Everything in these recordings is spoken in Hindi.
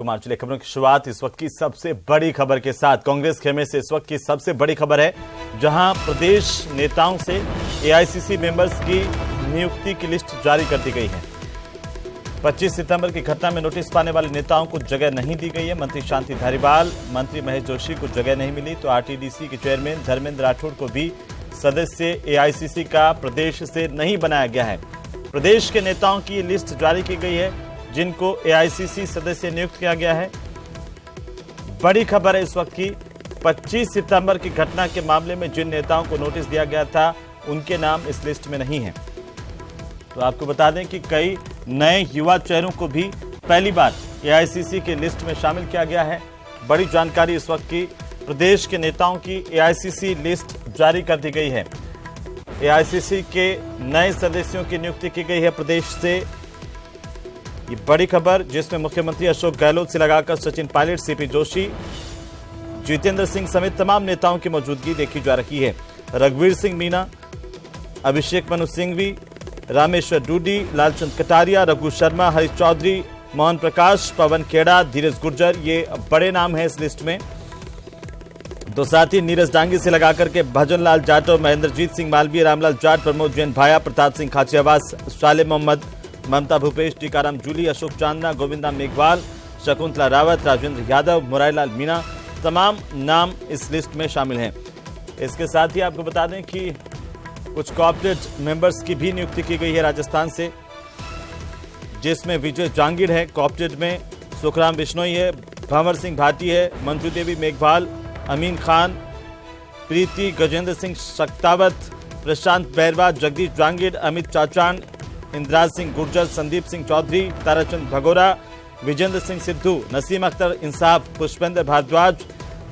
कुमार, चलिए खबरों की शुरुआत इस वक्त की सबसे बड़ी खबर के साथ। कांग्रेस खेमे से इस वक्त की सबसे बड़ी खबर है, जहां प्रदेश नेताओं से एआईसीसी मेंबर्स की नियुक्ति की लिस्ट जारी कर दी गई है। 25 सितंबर की घटना में नोटिस पाने वाले नेताओं को जगह नहीं दी गई है। मंत्री शांति धारीवाल, मंत्री महेश जोशी को जगह नहीं मिली, तो आरटीडीसी के चेयरमैन धर्मेंद्र राठौड़ को भी सदस्य एआईसीसी का प्रदेश से नहीं बनाया गया है। प्रदेश के नेताओं की लिस्ट जारी की गई है, जिनको एआईसीसी सदस्य नियुक्त किया गया है। बड़ी खबर है इस वक्त की, 25 सितंबर की घटना के मामले में जिन नेताओं को नोटिस दिया गया था, उनके नाम इस लिस्ट में नहीं है। तो आपको बता दें कि कई नए युवा चेहरों को भी पहली बार एआईसीसी की लिस्ट में शामिल किया गया है। बड़ी जानकारी इस वक्त की, प्रदेश के नेताओं की एआईसीसी लिस्ट जारी कर दी गई है। एआईसीसी के नए सदस्यों की नियुक्ति की गई है प्रदेश से। ये बड़ी खबर, जिसमें मुख्यमंत्री अशोक गहलोत से लगाकर सचिन पायलट, सीपी जोशी, जितेंद्र सिंह समेत तमाम नेताओं की मौजूदगी देखी जा रही है। रघुवीर सिंह मीना, अभिषेक मनु सिंघवी, रामेश्वर डूडी, लालचंद कटारिया, रघु शर्मा, हरीश चौधरी, मोहन प्रकाश, पवन खेड़ा, धीरज गुर्जर, ये बड़े नाम हैं इस लिस्ट में। दो साथी नीरज डांगी से लगाकर के भजन लाल जाटव, महेंद्रजीत सिंह मालवीय, रामलाल जाट, प्रमोद जैन भाया, प्रताप सिंह खाचियावास, साले मोहम्मद, ममता भूपेश, टीकाराम जूली, अशोक चांदना, गोविंदा मेघवाल, शकुंतला रावत, राजेंद्र यादव, मुरारीलाल मीणा, तमाम नाम इस लिस्ट में शामिल हैं। इसके साथ ही आपको बता दें कि कुछ कोऑप्टेड मेंबर्स की भी नियुक्ति की गई है राजस्थान से, जिसमें विजय जांगीर है कोऑप्टेड में, सुखराम बिश्नोई है, भंवर सिंह भाटी है, मंजू देवी मेघवाल, अमीन खान, प्रीति गजेंद्र सिंह शक्तावत, प्रशांत बैरवा, जगदीश जांगीर, अमित चाचान, इंद्राज सिंह गुर्जर, संदीप सिंह चौधरी, ताराचंद भगोरा, विजेंद्र सिंह सिद्धू, नसीम अख्तर इंसाफ, पुष्पेंद्र भारद्वाज,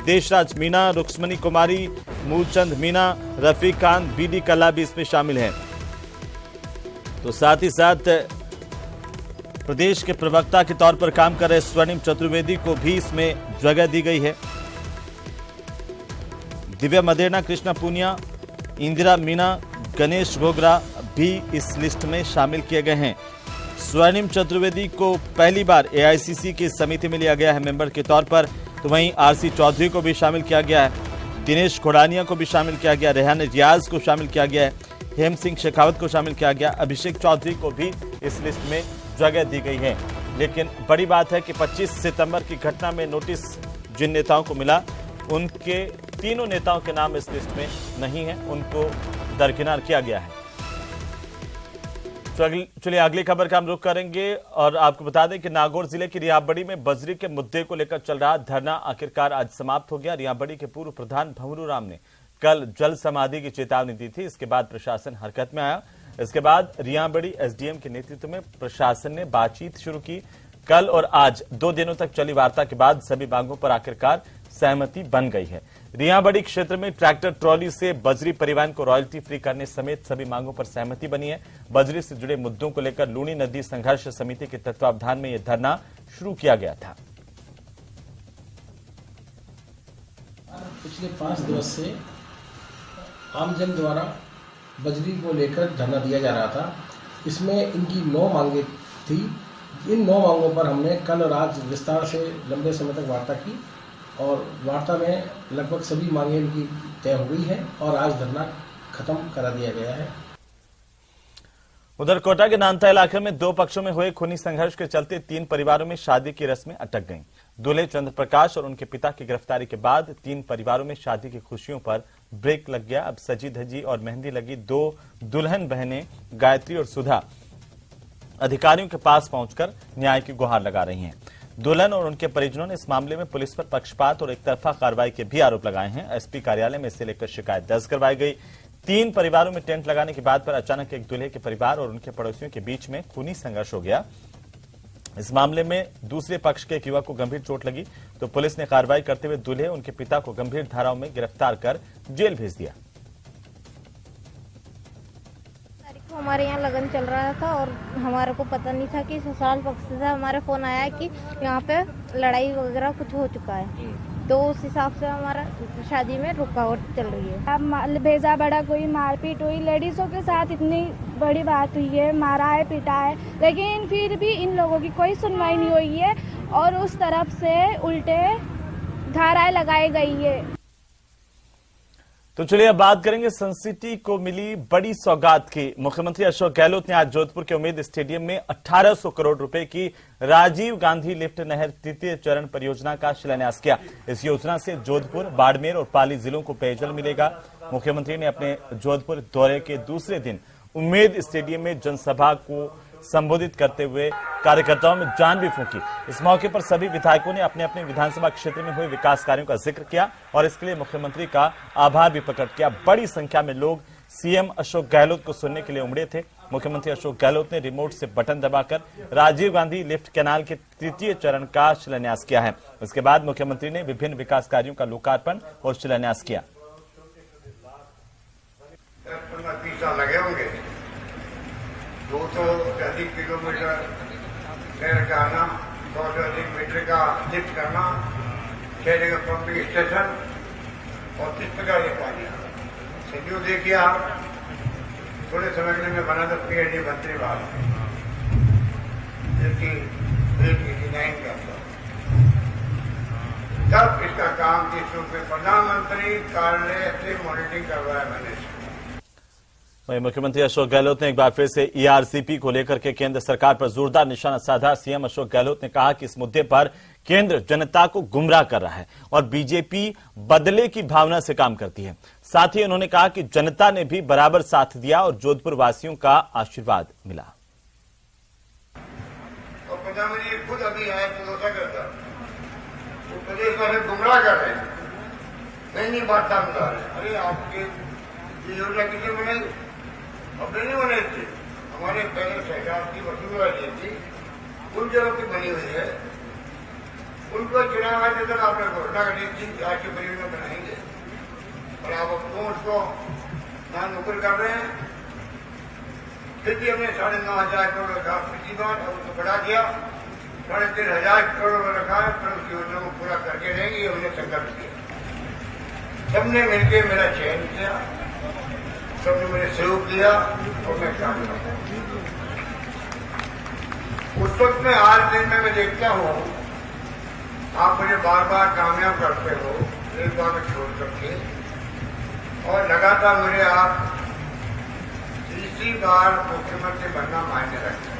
देशराज मीणा, रुक्समणी कुमारी, मूलचंद मीणा, रफीक खान, बीडी कल्ला भी इसमें शामिल हैं। तो साथ ही साथ प्रदेश के प्रवक्ता के तौर पर काम कर रहे स्वर्णिम चतुर्वेदी को भी इसमें जगह दी गई है। दिव्या मदेना, कृष्णा पूनिया, इंदिरा मीणा, गणेश गोगरा भी इस लिस्ट में शामिल किए गए हैं। स्वर्णिम चतुर्वेदी को पहली बार एआईसीसी की समिति में लिया गया है मेंबर के तौर पर, तो वहीं आरसी चौधरी को भी शामिल किया गया है, दिनेश खोड़ानिया को भी शामिल किया गया, रेहान रियाज को शामिल किया गया है, हेम सिंह शेखावत को शामिल किया गया, अभिषेक चौधरी को भी इस लिस्ट में जगह दी गई है। लेकिन बड़ी बात है कि 25 सितंबर की घटना में नोटिस जिन नेताओं को मिला, उनके तीनों नेताओं के नाम इस लिस्ट में नहीं है, उनको दरकिनार किया गया है। चलिए अगली खबर का हम रुख करेंगे और आपको बता दें कि नागौर जिले की रियाबड़ी में बजरी के मुद्दे को लेकर चल रहा धरना आखिरकार आज समाप्त हो गया। रियाबड़ी के पूर्व प्रधान भंवरू राम ने कल जल समाधि की चेतावनी दी थी, इसके बाद प्रशासन हरकत में आया। इसके बाद रियाबड़ी एसडीएम के नेतृत्व में प्रशासन ने बातचीत शुरू की। कल और आज 2 दिनों तक चली वार्ता के बाद सभी मांगों पर आखिरकार सहमति बन गई है। रियाबड़ी क्षेत्र में ट्रैक्टर ट्रॉली से बजरी परिवहन को रॉयल्टी फ्री करने समेत सभी मांगों पर सहमति बनी है। बजरी से जुड़े मुद्दों को लेकर लूणी नदी संघर्ष समिति के तत्वावधान में यह धरना शुरू किया गया था। पिछले 5 दिवस से आमजन द्वारा बजरी को लेकर धरना दिया जा रहा था। इसमें इनकी 9 मांगे थी। इन 9 मांगों पर हमने कल और आज विस्तार से लंबे समय तक वार्ता की और वार्ता में लगभग सभी मांगे इनकी तय हो गई है और आज धरना खत्म करा दिया गया है। उधर कोटा के नानता इलाके में 2 पक्षों में हुए खूनी संघर्ष के चलते 3 परिवारों में शादी की रस्में अटक गईं। दूल्हे चंद्र प्रकाश और उनके पिता की गिरफ्तारी के बाद 3 परिवारों में शादी की खुशियों पर ब्रेक लग गया। अब सजी धजी और मेहंदी लगी 2 दुल्हन बहनें गायत्री और सुधा अधिकारियों के पास पहुंचकर न्याय की गुहार लगा रही हैं। दुल्हन और उनके परिजनों ने इस मामले में पुलिस पर पक्षपात और एकतरफा कार्रवाई के भी आरोप लगाए हैं। एसपी कार्यालय में इसे लेकर शिकायत दर्ज करवाई गई। 3 परिवारों में टेंट लगाने की बात पर अचानक एक दूल्हे के परिवार और उनके पड़ोसियों के बीच में खूनी संघर्ष हो गया। इस मामले में दूसरे पक्ष के एक युवक को गंभीर चोट लगी, तो पुलिस ने कार्रवाई करते हुए दूल्हे उनके पिता को गंभीर धाराओं में गिरफ्तार कर जेल भेज दिया। हमारे यहाँ लगन चल रहा था और हमारे को पता नहीं था कि ससुराल पक्ष से हमारे फोन आया कि यहाँ पे लड़ाई वगैरह कुछ हो चुका है, तो उस हिसाब से हमारा शादी में रुकावट चल रही है। अब भेजा बड़ा कोई मारपीट हुई, लेडीजों के साथ इतनी बड़ी बात हुई है, मारा है पीटा है, लेकिन फिर भी इन लोगों की कोई सुनवाई नहीं हुई है। और उस तरफ से उल्टे धाराएं लगाई गई है। तो चलिए अब बात करेंगे सन सिटी को मिली बड़ी सौगात की। मुख्यमंत्री अशोक गहलोत ने आज जोधपुर के उम्मेद स्टेडियम में 1800 करोड़ रुपए की राजीव गांधी लिफ्ट नहर तृतीय चरण परियोजना का शिलान्यास किया। इस योजना से जोधपुर, बाड़मेर और पाली जिलों को पेयजल मिलेगा। मुख्यमंत्री ने अपने जोधपुर दौरे के दूसरे दिन उम्मेद स्टेडियम में जनसभा को संबोधित करते हुए कार्यकर्ताओं में जान भी फूंकी। इस मौके पर सभी विधायकों ने अपने अपने विधानसभा क्षेत्र में हुए विकास कार्यों का जिक्र किया और इसके लिए मुख्यमंत्री का आभार भी प्रकट किया। बड़ी संख्या में लोग सीएम अशोक गहलोत को सुनने के लिए उमड़े थे। मुख्यमंत्री अशोक गहलोत ने रिमोट से बटन दबाकर राजीव गांधी लिफ्ट कैनाल के तृतीय चरण का शिलान्यास किया है। इसके बाद मुख्यमंत्री ने विभिन्न विकास कार्यों का लोकार्पण और शिलान्यास किया। 10-15 लगे होंगे। 200 से अधिक किलोमीटर नहर का आना, 100 से अधिक मीटर का लिफ्ट करना, 6 जगह पंपिंग स्टेशन और 30 प्रकार के पानी। शेड्यूल देखिए आप, थोड़े समय में बना था पीएचडी मंत्री बात, जिसकी 89 का था। तब इसका काम किस रूप में प्रधानमंत्री कार्यालय से मॉनिटरिंग करवाया मैंने। वहीं मुख्यमंत्री अशोक गहलोत ने एक बार फिर से ईआरसीपी को लेकर के केंद्र सरकार पर जोरदार निशाना साधा। सीएम अशोक गहलोत ने कहा कि इस मुद्दे पर केंद्र जनता को गुमराह कर रहा है और बीजेपी बदले की भावना से काम करती है। साथ ही उन्होंने कहा कि जनता ने भी बराबर साथ दिया और जोधपुर वासियों का आशीर्वाद मिला। और प्रधानमंत्री खुद अभी आए भरोसा करता, वो प्रदेश वाले गुमराह कर रहे हैं, नहीं बात समझा रहे। अरे आपकी योजना किसी बनाई, अब नहीं बनाई थी। हमारे पहले सरकार की वसूली वाली थी, उन जगह की बनी हुई है, उनको चुनाव आने तक आपने घोषणा कर दी थी आज की परियोजना बनाएंगे और आप अब क्यों उसको नाम नुकुर कर रहे हैं। फिर भी हमने 9,500 करोड़ रखा पिछली बार, और उसको बढ़ा दिया 3,500 करोड़ रखा है। फिर उस योजना को पूरा करके रहेंगे, ये हमने संकल्प किया। सबने मिलकर मेरा चयन किया, सबने मेरे सहयोग दिया और मैं काम किया। उस वक्त में आज दिन में मैं देखता हूं आप मुझे बार बार कामयाब करते हो, एक बार में छोड़ करके, और लगातार मुझे आप तीसरी बार मुख्यमंत्री बनना मायने रखते हैं।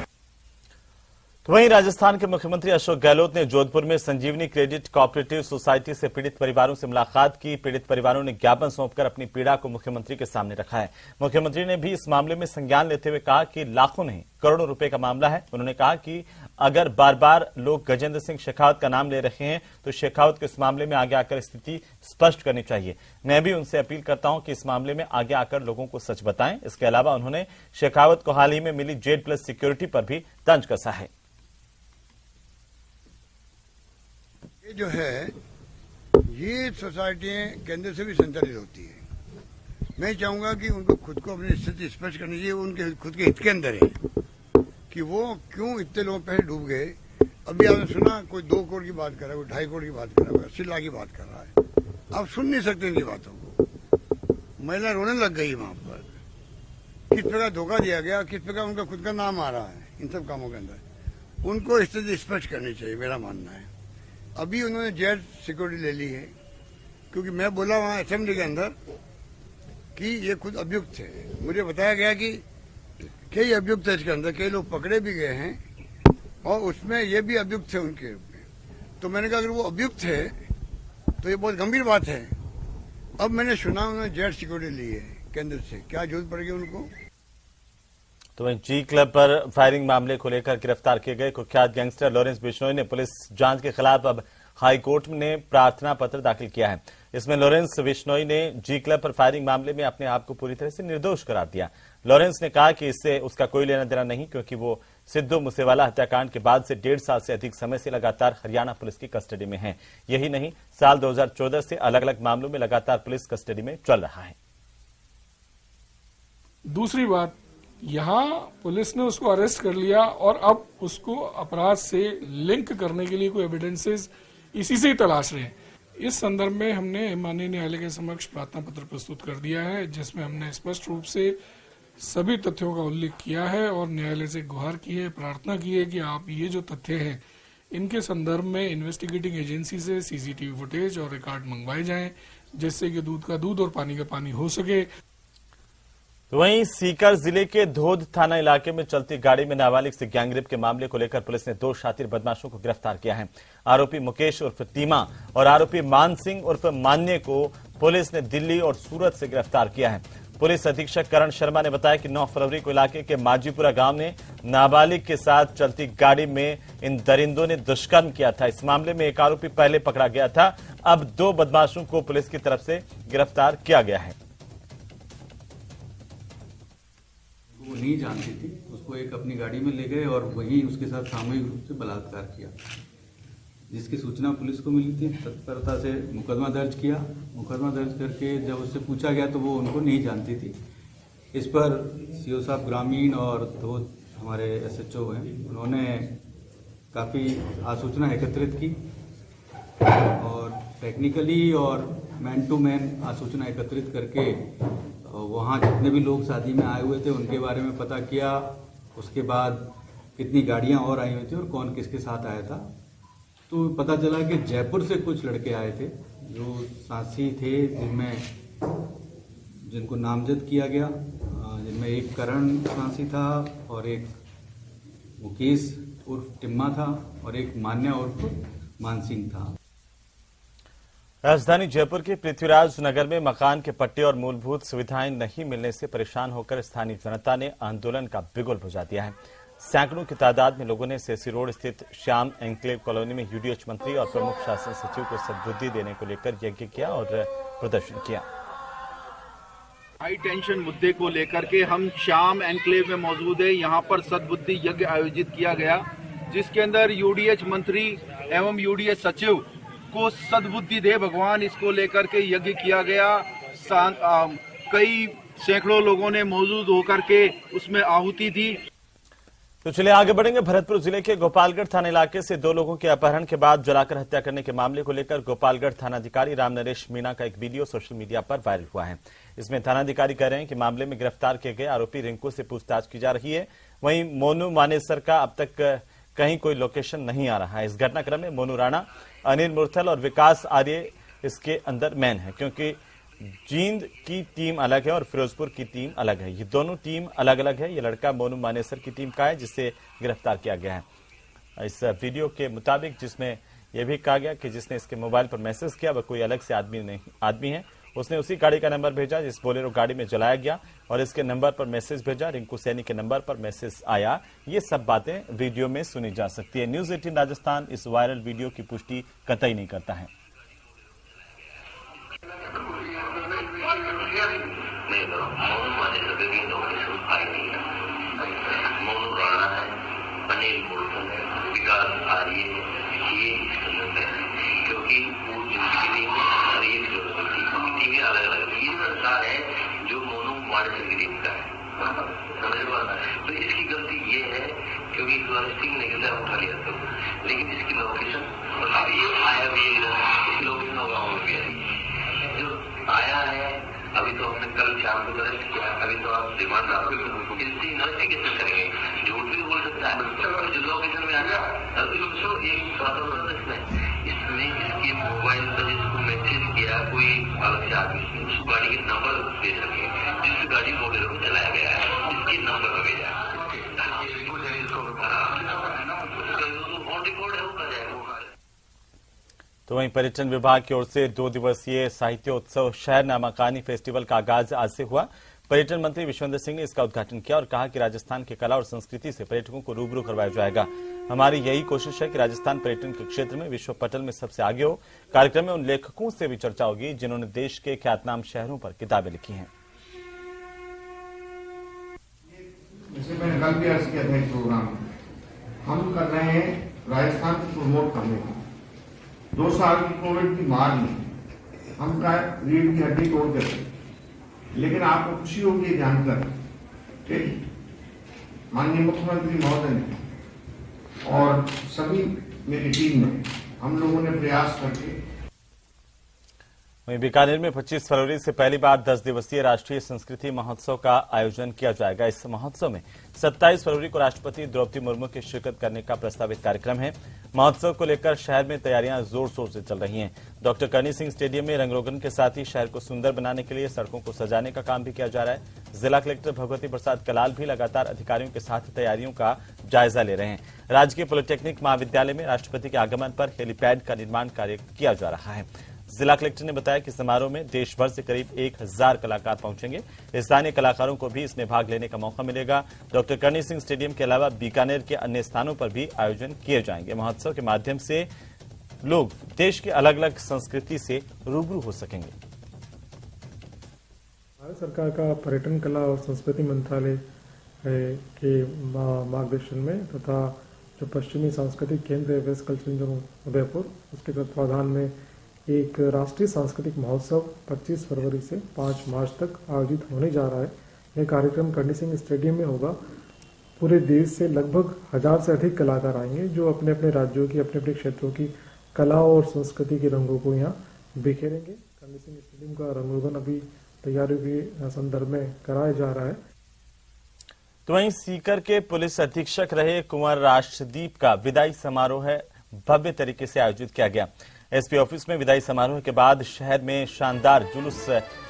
वहीं राजस्थान के मुख्यमंत्री अशोक गहलोत ने जोधपुर में संजीवनी क्रेडिट कोऑपरेटिव सोसाइटी से पीड़ित परिवारों से मुलाकात की। पीड़ित परिवारों ने ज्ञापन सौंपकर अपनी पीड़ा को मुख्यमंत्री के सामने रखा है। मुख्यमंत्री ने भी इस मामले में संज्ञान लेते हुए कहा कि लाखों नहीं करोड़ों रुपए का मामला है। उन्होंने कहा कि अगर बार बार लोग गजेंद्र सिंह शेखावत का नाम ले रहे हैं तो शेखावत को इस मामले में आगे आकर स्थिति स्पष्ट करनी चाहिए। मैं भी उनसे अपील करता हूं कि इस मामले में आगे आकर लोगों को सच बताएं। इसके अलावा उन्होंने शेखावत को हाल ही में मिली जेड प्लस सिक्योरिटी पर भी तंज कसा है। ये जो है, ये सोसाइटियां केंद्र से भी संचालित होती है। मैं चाहूंगा कि उनको खुद को अपनी स्थिति स्पष्ट करनी चाहिए, उनके खुद के हित के अंदर है कि वो क्यों इतने लोग पैसे डूब गए। अभी आपने सुना कोई 2 करोड़ की बात कर रहा है, कोई 2.5 करोड़ की बात कर रहा है, 80 लाख की बात कर रहा है। आप सुन नहीं सकते इनकी बातों को। महिला रोने लग गई वहां पर, किस प्रकार धोखा दिया गया, किस प्रकार उनका खुद का नाम आ रहा है इन सब कामों के अंदर। उनको स्थिति स्पष्ट करनी चाहिए, मेरा मानना है। अभी उन्होंने जेड सिक्योरिटी ले ली है, क्योंकि मैं बोला वहां असेंबली के अंदर कि ये खुद अभियुक्त थे। मुझे बताया गया कि कई अभियुक्त है इसके अंदर, कई लोग पकड़े भी गए हैं और उसमें ये भी अभियुक्त थे उनके रूप में। तो मैंने कहा अगर वो अभियुक्त है तो ये बहुत गंभीर बात है। अब मैंने सुना उन्होंने जेड सिक्योरिटी ली है केंद्र से, क्या जरूरत पड़ेगी उनको। तो वहीं जी क्लब पर फायरिंग मामले को लेकर गिरफ्तार किए गए कुख्यात गैंगस्टर लॉरेंस बिश्नोई ने पुलिस जांच के खिलाफ अब हाईकोर्ट ने प्रार्थना पत्र दाखिल किया है। इसमें लॉरेंस बिश्नोई ने जी क्लब पर फायरिंग मामले में अपने आप को पूरी तरह से निर्दोष करार दिया। लॉरेंस ने कहा कि इससे उसका कोई लेना देना नहीं, क्योंकि वो सिद्धू मूसेवाला हत्याकांड के बाद से 1.5 साल से अधिक समय से लगातार हरियाणा पुलिस की कस्टडी में है। यही नहीं, साल 2014 से अलग अलग मामलों में लगातार पुलिस कस्टडी में चल रहा है। दूसरी बात, यहाँ पुलिस ने उसको अरेस्ट कर लिया और अब उसको अपराध से लिंक करने के लिए कोई एविडेंसेस इसी से ही तलाश रहे हैं। इस संदर्भ में हमने माननीय न्यायालय के समक्ष प्रार्थना पत्र प्रस्तुत कर दिया है, जिसमें हमने स्पष्ट रूप से सभी तथ्यों का उल्लेख किया है और न्यायालय से गुहार की है, प्रार्थना की है कि आप ये जो तथ्य हैं इनके संदर्भ में इन्वेस्टिगेटिंग एजेंसी से सीसीटीवी फुटेज और रिकॉर्ड मंगवाए जाएं, जिससे कि दूध का दूध और पानी का पानी हो सके। तो वहीं सीकर जिले के धोद थाना इलाके में चलती गाड़ी में नाबालिग से गैंगरेप के मामले को लेकर पुलिस ने 2 शातिर बदमाशों को गिरफ्तार किया है। आरोपी मुकेश उर्फ टीमा और आरोपी मान सिंह उर्फ मान्य को पुलिस ने दिल्ली और सूरत से गिरफ्तार किया है। पुलिस अधीक्षक करण शर्मा ने बताया कि 9 फरवरी को इलाके के माजीपुरा गांव में नाबालिग के साथ चलती गाड़ी में इन दरिंदों ने दुष्कर्म किया था। इस मामले में एक आरोपी पहले पकड़ा गया था। अब 2 बदमाशों को पुलिस की तरफ से गिरफ्तार किया गया है। वो नहीं जानती थी, उसको एक अपनी गाड़ी में ले गए और वहीं उसके साथ सामूहिक रूप से बलात्कार किया, जिसकी सूचना पुलिस को मिली थी। तत्परता से मुकदमा दर्ज किया। मुकदमा दर्ज करके जब उससे पूछा गया तो वो उनको नहीं जानती थी। इस पर सीओ साहब ग्रामीण और 2 हमारे SHO हैं, उन्होंने काफ़ी आसूचना एकत्रित की और टेक्निकली और मैन टू मैन आसूचना एकत्रित करके वहाँ जितने भी लोग शादी में आए हुए थे उनके बारे में पता किया। उसके बाद कितनी गाड़ियाँ और आई हुई थी और कौन किसके साथ आया था, तो पता चला कि जयपुर से कुछ लड़के आए थे जो साथी थे, जिनको नामजद किया गया, जिनमें एक करण साथी था और एक मुकेश उर्फ टिम्मा था और एक मान्या उर्फ मानसिंह था। राजधानी जयपुर के पृथ्वीराज नगर में मकान के पट्टे और मूलभूत सुविधाएं नहीं मिलने से परेशान होकर स्थानीय जनता ने आंदोलन का बिगुल बुझा दिया है। सैकड़ों की तादाद में लोगों ने सेसी रोड स्थित श्याम एन्क्लेव कॉलोनी में यूडीएच मंत्री और प्रमुख शासन सचिव को सद्बुद्धि देने को लेकर यज्ञ किया और प्रदर्शन किया। हाई टेंशन मुद्दे को लेकर के हम श्याम एन्क्लेव में मौजूद है। यहाँ पर सद्बुद्धि यज्ञ आयोजित किया गया, जिसके अंदर यूडीएच मंत्री एवं यूडीएच सचिव को सद्बुद्धि दे भगवान, इसको लेकर के यज्ञ किया गया। कई सैकड़ों लोगों ने मौजूद होकर के उसमें आहुति दी। तो चलिए आगे बढ़ेंगे। भरतपुर जिले के गोपालगढ़ थाना इलाके से 2 लोगों के अपहरण के बाद जलाकर हत्या करने के मामले को लेकर गोपालगढ़ थानाधिकारी राम नरेश मीणा का एक वीडियो सोशल मीडिया पर वायरल हुआ है। इसमें थानाधिकारी कह रहे हैं कि मामले में गिरफ्तार किए गए आरोपी रिंकू से पूछताछ की जा रही है। वहीं मोनू मानेसर का अब तक कहीं कोई लोकेशन नहीं आ रहा है। इस घटनाक्रम में मोनू राणा, अनिल मुरथल और विकास आर्य इसके अंदर मैन है, क्योंकि जींद की टीम अलग है और फिरोजपुर की टीम अलग है। ये दोनों टीम अलग अलग है। ये लड़का मोनू मानेसर की टीम का है जिसे गिरफ्तार किया गया है। इस वीडियो के मुताबिक जिसमें यह भी कहा गया कि जिसने इसके मोबाइल पर मैसेज किया वह कोई अलग से आदमी है। उसने उसी गाड़ी का नंबर भेजा जिस बोलेरो गाड़ी में जलाया गया और इसके नंबर पर मैसेज भेजा। रिंकू सैनी के नंबर पर मैसेज आया। ये सब बातें वीडियो में सुनी जा सकती है। न्यूज 18 राजस्थान इस वायरल वीडियो की पुष्टि कतई नहीं करता है। मोनू राणा है, अनिल मुरथल है, विकास आर्य ये क्योंकि वो जिंदगी टीम और ये टीमें अलग अलग। ये सरकार है जो मोनू मानेसर की टीम का है। तो इसकी गलती ये है क्योंकि टीम ने गलत उठा लिया था, लेकिन इसकी लोकेशन अब ये आया भी इसकी लोकेशन जो आया है। अभी तो हमने कल शाम को अरेस्ट किया, अभी तो आप रिमांड आपको इसकी इन्वेस्टिगेशन करेंगे। झूठ भी बोल सकता है जो लोकेशन में आया इसमें इसके मोबाइल पर जिसको मैसेज किया कोई अलग से आदमी उस गाड़ी के नंबर दे सके जिस गाड़ी बोलेरो में चलाया गया है इसके नंबर पर भेजा ऑन रिकॉर्ड है वो जाएगा। तो वहीं पर्यटन विभाग की ओर से 2 दिवसीय साहित्योत्सव शहर नामाकानी फेस्टिवल का आगाज आज से हुआ। पर्यटन मंत्री विश्वेंद्र सिंह ने इसका उद्घाटन किया और कहा कि राजस्थान की कला और संस्कृति से पर्यटकों को रूबरू करवाया जाएगा। हमारी यही कोशिश है कि राजस्थान पर्यटन के क्षेत्र में विश्व पटल में सबसे आगे हो। कार्यक्रम में उन लेखकों से भी चर्चा होगी जिन्होंने देश के ख्यातनाम शहरों पर किताबें लिखी हैं। जैसे मैंने कल भी अर्ज किया था एक प्रोग्राम हम कर रहे हैं राजस्थान को प्रमोट करने का। 2 साल की कोविड की मार में हम रीढ़ की हड्डी तोड़ देते, लेकिन आपको खुशी होगी जानकर कि माननीय मुख्यमंत्री महोदय ने और सभी मेरी टीम में हम लोगों ने प्रयास करके वहीं बीकानेर में 25 फरवरी से पहली बार 10 दिवसीय राष्ट्रीय संस्कृति महोत्सव का आयोजन किया जाएगा। इस महोत्सव में 27 फरवरी को राष्ट्रपति द्रौपदी मुर्मू की शिरकत करने का प्रस्तावित कार्यक्रम है। महोत्सव को लेकर शहर में तैयारियां जोर शोर से चल रही हैं। डॉक्टर करणी सिंह स्टेडियम में रंग रोगन के साथ ही शहर को सुंदर बनाने के लिए सड़कों को सजाने का काम भी किया जा रहा है। जिला कलेक्टर भगवती प्रसाद कलाल भी लगातार अधिकारियों के साथ तैयारियों का जायजा ले रहे हैं। राजकीय पॉलिटेक्निक महाविद्यालय में राष्ट्रपति के आगमन पर हेलीपैड का निर्माण कार्य किया जा रहा है। जिला कलेक्टर ने बताया कि समारोह में देश भर से करीब 1000 कलाकार पहुंचेंगे। स्थानीय कलाकारों को भी इसमें भाग लेने का मौका मिलेगा। डॉक्टर करणी सिंह स्टेडियम के अलावा बीकानेर के अन्य स्थानों पर भी आयोजन किए जाएंगे। महोत्सव के माध्यम से लोग देश की अलग अलग संस्कृति से रूबरू हो सकेंगे। भारत सरकार का पर्यटन, कला और संस्कृति मंत्रालय के मार्गदर्शन में तथा जो पश्चिमी सांस्कृतिक केंद्र है वेस्ट कल्चरल जोन उदयपुर, उसके तत्वाधान में एक राष्ट्रीय सांस्कृतिक महोत्सव 25 फरवरी से 5 मार्च तक आयोजित होने जा रहा है। यह कार्यक्रम करणी सिंह स्टेडियम में होगा। पूरे देश से लगभग 1000 से अधिक कलाकार आएंगे जो अपने अपने राज्यों की, अपने अपने क्षेत्रों की कला और संस्कृति के रंगों को यहाँ बिखेरेंगे। करणी सिंह स्टेडियम का रंगरोगन अभी तैयारियों के संदर्भ में कराया जा रहा है। तो वहीं सीकर के पुलिस अधीक्षक रहे कुंवर राष्ट्रदीप का विदाई समारोह भव्य तरीके से आयोजित किया गया। एसपी ऑफिस में विदाई समारोह के बाद शहर में शानदार जुलूस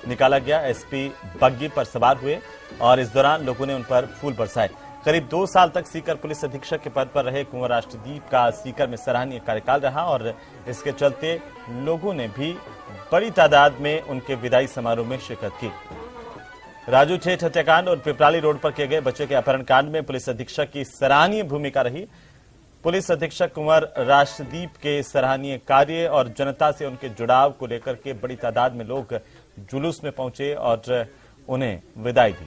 निकाला गया। एसपी बग्गी पर सवार हुए और इस दौरान लोगों ने उन पर फूल बरसाए। करीब 2 साल तक सीकर पुलिस अधीक्षक के पद पर रहे कुंवर राष्ट्रदीप का सीकर में सराहनीय कार्यकाल रहा और इसके चलते लोगों ने भी बड़ी तादाद में उनके विदाई समारोह में शिरकत की। राजू ठेठ हत्याकांड और पिपराली रोड पर किए गए बच्चे के अपहरण कांड में पुलिस अधीक्षक की सराहनीय भूमिका रही। पुलिस अधीक्षक कुंवर राष्ट्रदीप के सराहनीय कार्य और जनता से उनके जुड़ाव को लेकर के बड़ी तादाद में लोग जुलूस में पहुंचे और उन्हें विदाई दी।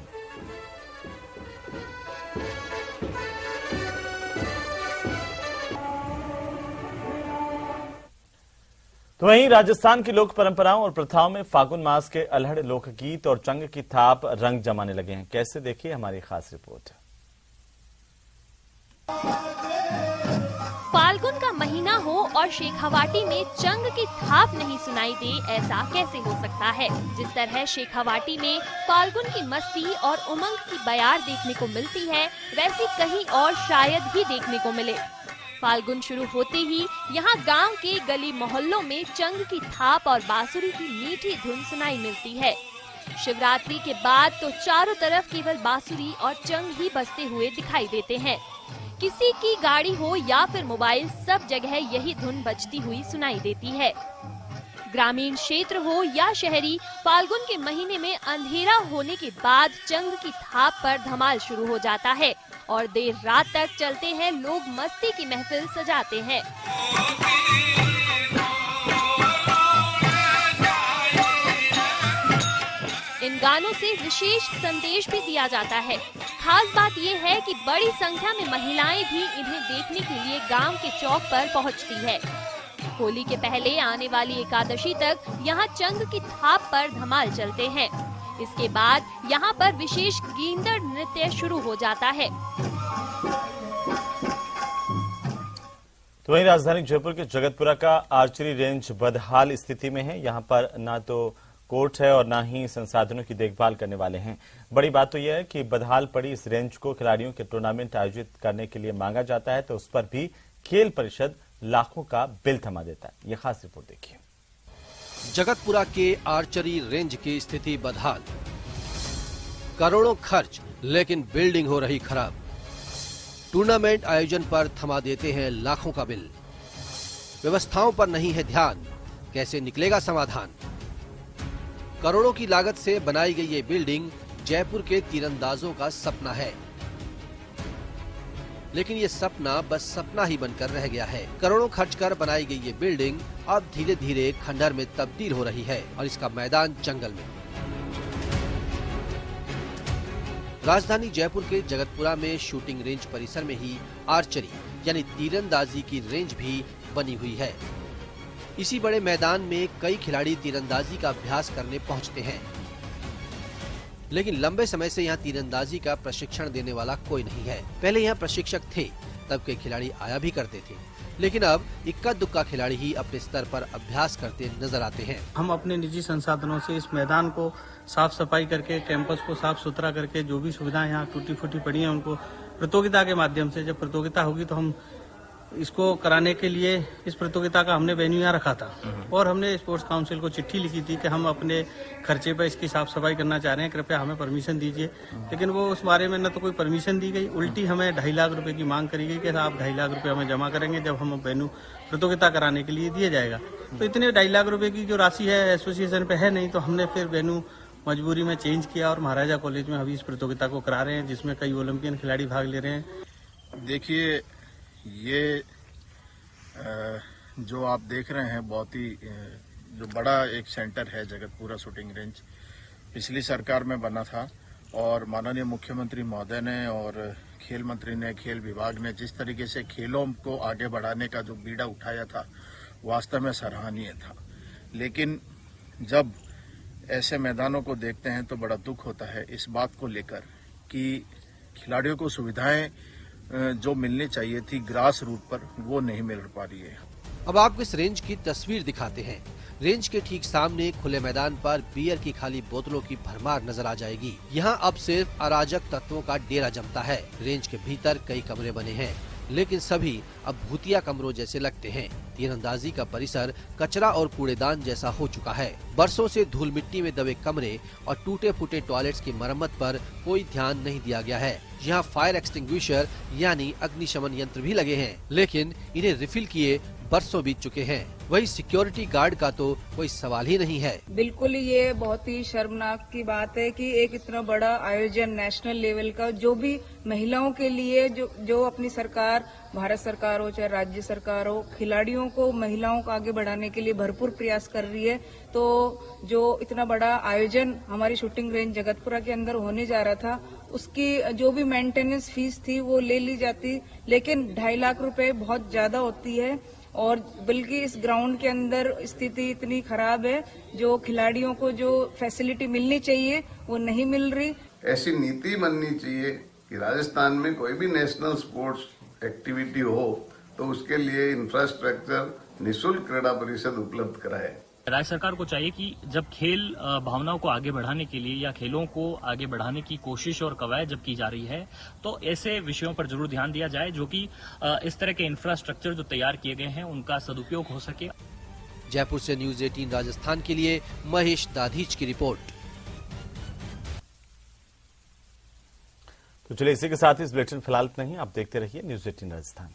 तो वहीं राजस्थान की लोक परंपराओं और प्रथाओं में फागुन मास के अल्हड़ लोकगीत और चंग की थाप रंग जमाने लगे हैं। कैसे, देखिए हमारी खास रिपोर्ट। फाल्गुन का महीना हो और शेखावाटी में चंग की थाप नहीं सुनाई दे, ऐसा कैसे हो सकता है। जिस तरह शेखावाटी में फाल्गुन की मस्ती और उमंग की बयार देखने को मिलती है, वैसी कहीं और शायद ही देखने को मिले। फाल्गुन शुरू होते ही यहाँ गांव के गली मोहल्लों में चंग की थाप और बांसुरी की मीठी धुन सुनाई मिलती है। शिवरात्रि के बाद तो चारों तरफ केवल बांसुरी और चंग ही बजते हुए दिखाई देते हैं। किसी की गाड़ी हो या फिर मोबाइल, सब जगह यही धुन बजती हुई सुनाई देती है। ग्रामीण क्षेत्र हो या शहरी, फाल्गुन के महीने में अंधेरा होने के बाद चंग की थाप पर धमाल शुरू हो जाता है और देर रात तक चलते हैं लोग मस्ती की महफिल सजाते हैं। इन गानों से विशेष संदेश भी दिया जाता है। खास बात ये है कि बड़ी संख्या में महिलाएं भी इन्हें देखने के लिए गांव के चौक पर पहुंचती है। होली के पहले आने वाली एकादशी तक यहाँ चंग की थाप पर धमाल चलते हैं। इसके बाद यहाँ पर विशेष गींदड़ नृत्य शुरू हो जाता है। तो वहीं राजधानी जयपुर के जगतपुरा का आर्चरी रेंज बदहाल स्थिति में है। यहाँ पर ना तो कोर्ट है और ना ही संसाधनों की देखभाल करने वाले हैं। बड़ी बात तो यह है कि बदहाल पड़ी इस रेंज को खिलाड़ियों के टूर्नामेंट आयोजित करने के लिए मांगा जाता है तो उस पर भी खेल परिषद लाखों का बिल थमा देता है। यह खास रिपोर्ट देखिए। जगतपुरा के आर्चरी रेंज की स्थिति बदहाल, करोड़ों खर्च लेकिन बिल्डिंग हो रही खराब। टूर्नामेंट आयोजन पर थमा देते हैं लाखों का बिल। व्यवस्थाओं पर नहीं है ध्यान, कैसे निकलेगा समाधान। करोड़ों की लागत से बनाई गई ये बिल्डिंग जयपुर के तीरंदाजों का सपना है, लेकिन ये सपना बस सपना ही बनकर रह गया है। करोड़ों खर्च कर बनाई गई ये बिल्डिंग अब धीरे धीरे खंडहर में तब्दील हो रही है और इसका मैदान जंगल में। राजधानी जयपुर के जगतपुरा में शूटिंग रेंज परिसर में ही आर्चरी यानी तीरंदाजी की रेंज भी बनी हुई है। इसी बड़े मैदान में कई खिलाड़ी तीरंदाजी का अभ्यास करने पहुंचते हैं, लेकिन लंबे समय से यहाँ तीरंदाजी का प्रशिक्षण देने वाला कोई नहीं है। पहले यहाँ प्रशिक्षक थे, तब के खिलाड़ी आया भी करते थे, लेकिन अब इक्का दुक्का खिलाड़ी ही अपने स्तर पर अभ्यास करते नजर आते हैं। हम अपने निजी संसाधनों से इस मैदान को साफ सफाई करके, कैंपस को साफ सुथरा करके, जो भी सुविधाएं यहाँ टूटी फूटी पड़ी हैं उनको प्रतियोगिता के माध्यम से, जब प्रतियोगिता होगी तो हम इसको कराने के लिए इस प्रतियोगिता का हमने वेन्यू यहाँ रखा था और हमने स्पोर्ट्स काउंसिल को चिट्ठी लिखी थी कि हम अपने खर्चे पर इसकी साफ सफाई करना चाह रहे हैं, कृपया हमें परमिशन दीजिए। लेकिन वो उस बारे में न तो कोई परमिशन दी गई, उल्टी हमें 2.5 लाख रुपए की मांग करी गई कि आप 2.5 लाख रुपए हमें जमा करेंगे जब हम वेन्यू प्रतियोगिता कराने के लिए दिया जाएगा। तो इतने 2.5 लाख रुपए की जो राशि है एसोसिएशन पे है नहीं, तो हमने फिर वेन्यू मजबूरी में चेंज किया और महाराजा कॉलेज में अभी इस प्रतियोगिता को करा रहे हैं, जिसमें कई ओलंपियन खिलाड़ी भाग ले रहे हैं। देखिए, ये जो आप देख रहे हैं बहुत ही जो बड़ा एक सेंटर है जगतपुरा शूटिंग रेंज, पिछली सरकार में बना था और माननीय मुख्यमंत्री महोदय ने और खेल मंत्री ने, खेल विभाग ने जिस तरीके से खेलों को आगे बढ़ाने का जो बीड़ा उठाया था वास्तव में सराहनीय था। लेकिन जब ऐसे मैदानों को देखते हैं तो बड़ा दुख होता है इस बात को लेकर कि खिलाड़ियों को सुविधाएं जो मिलनी चाहिए थी ग्रास रूट पर वो नहीं मिल पा रही है। अब आपको इस रेंज की तस्वीर दिखाते हैं। रेंज के ठीक सामने खुले मैदान पर बियर की खाली बोतलों की भरमार नजर आ जाएगी। यहाँ अब सिर्फ अराजक तत्वों का डेरा जमता है। रेंज के भीतर कई कमरे बने हैं, लेकिन सभी अब भूतिया कमरों जैसे लगते हैं। तीरंदाजी का परिसर कचरा और कूड़ेदान जैसा हो चुका है। बरसों से धूल मिट्टी में दबे कमरे और टूटे फूटे टॉयलेट्स की मरम्मत पर कोई ध्यान नहीं दिया गया है। यहाँ फायर एक्सटिंग्विशर यानी अग्निशमन यंत्र भी लगे हैं, लेकिन इन्हें रिफिल किए बरसों बीत चुके हैं। वही सिक्योरिटी गार्ड का तो कोई सवाल ही नहीं है। बिल्कुल, ये बहुत ही शर्मनाक की बात है कि एक इतना बड़ा आयोजन नेशनल लेवल का, जो भी महिलाओं के लिए जो अपनी सरकार, भारत सरकार हो चाहे राज्य सरकार हो, खिलाड़ियों को, महिलाओं को आगे बढ़ाने के लिए भरपूर प्रयास कर रही है। तो जो इतना बड़ा आयोजन हमारी शूटिंग रेंज जगतपुरा के अंदर होने जा रहा था, उसकी जो भी मेंटेनेंस फीस थी वो ले ली जाती, लेकिन 2.5 लाख रुपए बहुत ज्यादा होती है। और बल्कि इस ग्राउंड के अंदर स्थिति इतनी खराब है, जो खिलाड़ियों को जो फैसिलिटी मिलनी चाहिए वो नहीं मिल रही। ऐसी नीति बननी चाहिए कि राजस्थान में कोई भी नेशनल स्पोर्ट्स एक्टिविटी हो तो उसके लिए इंफ्रास्ट्रक्चर निःशुल्क क्रीड़ा परिषद उपलब्ध कराए। राज्य सरकार को चाहिए कि जब खेल भावनाओं को आगे बढ़ाने के लिए या खेलों को आगे बढ़ाने की कोशिश और कवायद जब की जा रही है तो ऐसे विषयों पर जरूर ध्यान दिया जाए, जो कि इस तरह के इंफ्रास्ट्रक्चर जो तैयार किए गए हैं उनका सदुपयोग हो सके। जयपुर से न्यूज 18 राजस्थान के लिए महेश दाधीच की रिपोर्ट। तो चलिए इसी के साथ इस बुलेटिन फिलहाल नहीं, आप देखते रहिए न्यूज 18 राजस्थान।